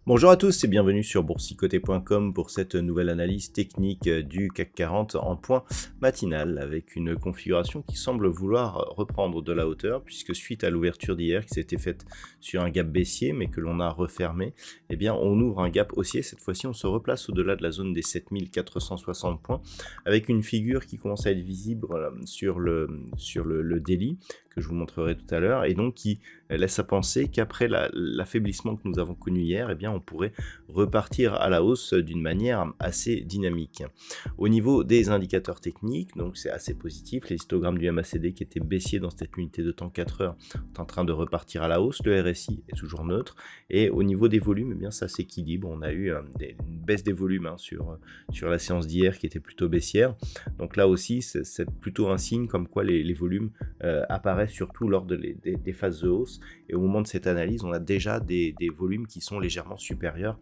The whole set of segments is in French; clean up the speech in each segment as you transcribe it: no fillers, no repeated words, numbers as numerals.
Bonjour à tous et bienvenue sur boursicoté.com pour cette nouvelle analyse technique du CAC 40 en point matinal avec une configuration qui semble vouloir reprendre de la hauteur puisque suite à l'ouverture d'hier qui s'était faite sur un gap baissier mais que l'on a refermé, eh bien on ouvre un gap haussier. Cette fois-ci on se replace au-delà de la zone des 7460 points avec une figure qui commence à être visible sur le daily que je vous montrerai tout à l'heure et donc qui laisse à penser qu'après l'affaiblissement que nous avons connu hier, eh bien on pourrait repartir à la hausse d'une manière assez dynamique. Au niveau des indicateurs techniques, donc c'est assez positif, les histogrammes du MACD qui étaient baissiers dans cette unité de temps 4 heures sont en train de repartir à la hausse, le RSI est toujours neutre et au niveau des volumes, eh bien ça s'équilibre, on a eu une baisse des volumes sur la séance d'hier qui était plutôt baissière, donc là aussi c'est plutôt un signe comme quoi les volumes apparaissent surtout lors des phases de hausse et au moment de cette analyse on a déjà des volumes qui sont légèrement supérieurs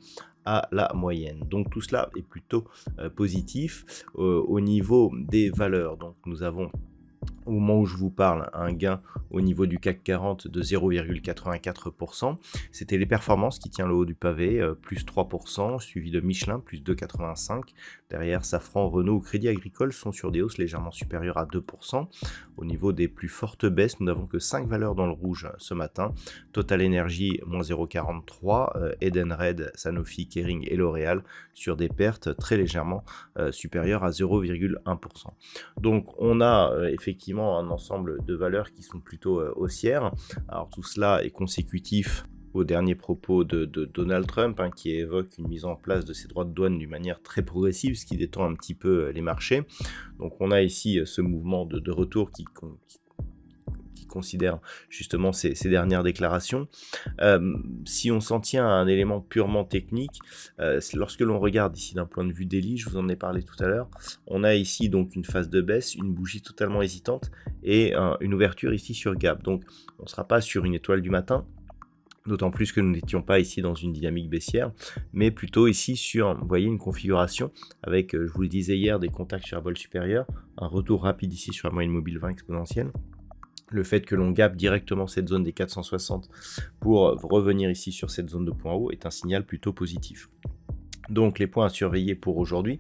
à la moyenne. Donc tout cela est plutôt positif au niveau des valeurs. Donc nous avons au moment où je vous parle, un gain au niveau du CAC 40 de 0,84%. C'était les performances qui tient le haut du pavé, plus 3%, suivi de Michelin, plus 2,85%. Derrière, Safran, Renault ou Crédit Agricole sont sur des hausses légèrement supérieures à 2%. Au niveau des plus fortes baisses, nous n'avons que 5 valeurs dans le rouge ce matin. Total Energy, moins 0,43%, Edenred, Sanofi, Kering et L'Oréal sur des pertes très légèrement supérieures à 0,1%. Donc on a effectivement un ensemble de valeurs qui sont plutôt haussières. Alors tout cela est consécutif aux derniers propos de Donald Trump qui évoque une mise en place de ces droits de douane d'une manière très progressive, ce qui détend un petit peu les marchés. Donc on a ici ce mouvement de retour qui considère justement ces dernières déclarations. Si on s'en tient à un élément purement technique, lorsque l'on regarde ici d'un point de vue daily, je vous en ai parlé tout à l'heure, on a ici donc une phase de baisse, une bougie totalement hésitante et une ouverture ici sur gap. Donc on ne sera pas sur une étoile du matin, d'autant plus que nous n'étions pas ici dans une dynamique baissière, mais plutôt ici sur, vous voyez, une configuration avec, je vous le disais hier, des contacts sur la vol supérieure, un retour rapide ici sur la moyenne mobile 20 exponentielle. Le fait que l'on gappe directement cette zone des 460 pour revenir ici sur cette zone de point haut est un signal plutôt positif. Donc les points à surveiller pour aujourd'hui,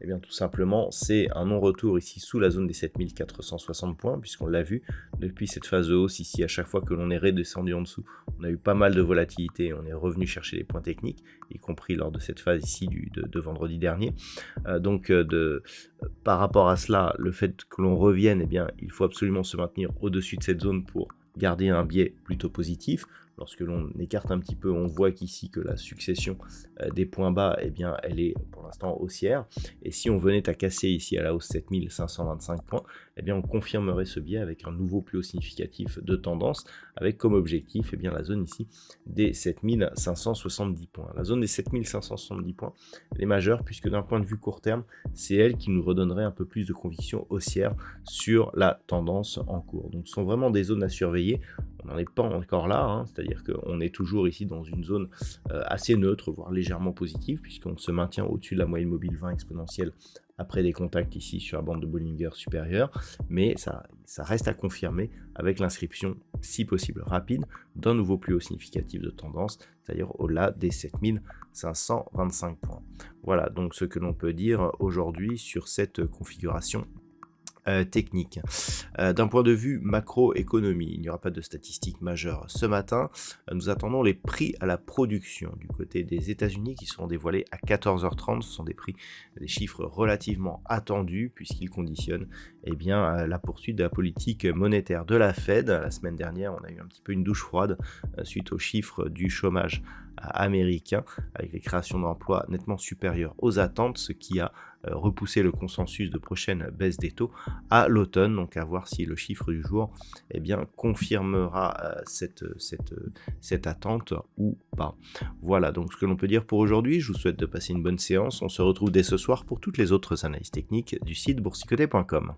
eh bien tout simplement c'est un non-retour ici sous la zone des 7460 points, puisqu'on l'a vu depuis cette phase de hausse ici, à chaque fois que l'on est redescendu en dessous, on a eu pas mal de volatilité, on est revenu chercher les points techniques, y compris lors de cette phase ici de vendredi dernier. Par rapport à cela, le fait que l'on revienne, eh bien il faut absolument se maintenir au-dessus de cette zone pour garder un biais plutôt positif. Lorsque l'on écarte un petit peu, on voit qu'ici que la succession des points bas, eh bien, elle est pour l'instant haussière. Et si on venait à casser ici à la hausse 7525 points, eh bien, on confirmerait ce biais avec un nouveau plus haut significatif de tendance, avec comme objectif eh bien, la zone ici des 7570 points. La zone des 7570 points, elle est majeure puisque d'un point de vue court terme, c'est elle qui nous redonnerait un peu plus de conviction haussière sur la tendance en cours. Donc ce sont vraiment des zones à surveiller. On n'en est pas encore là, c'est-à-dire qu'on est toujours ici dans une zone assez neutre, voire légèrement positive, puisqu'on se maintient au-dessus de la moyenne mobile 20 exponentielle après des contacts ici sur la bande de Bollinger supérieure, mais ça reste à confirmer avec l'inscription, si possible rapide, d'un nouveau plus haut significatif de tendance, c'est-à-dire au-delà des 7525 points. Voilà donc ce que l'on peut dire aujourd'hui sur cette configuration technique. D'un point de vue macroéconomie, il n'y aura pas de statistiques majeures ce matin. Nous attendons les prix à la production du côté des États-Unis qui seront dévoilés à 14h30. Ce sont des chiffres relativement attendus puisqu'ils conditionnent la poursuite de la politique monétaire de la Fed. La semaine dernière, on a eu un petit peu une douche froide suite aux chiffres du chômage américain avec les créations d'emplois nettement supérieures aux attentes, ce qui a repousser le consensus de prochaine baisse des taux à l'automne. Donc à voir si le chiffre du jour confirmera cette attente ou pas. Voilà donc ce que l'on peut dire pour aujourd'hui. Je vous souhaite de passer une bonne séance. On se retrouve dès ce soir pour toutes les autres analyses techniques du site boursicoté.com.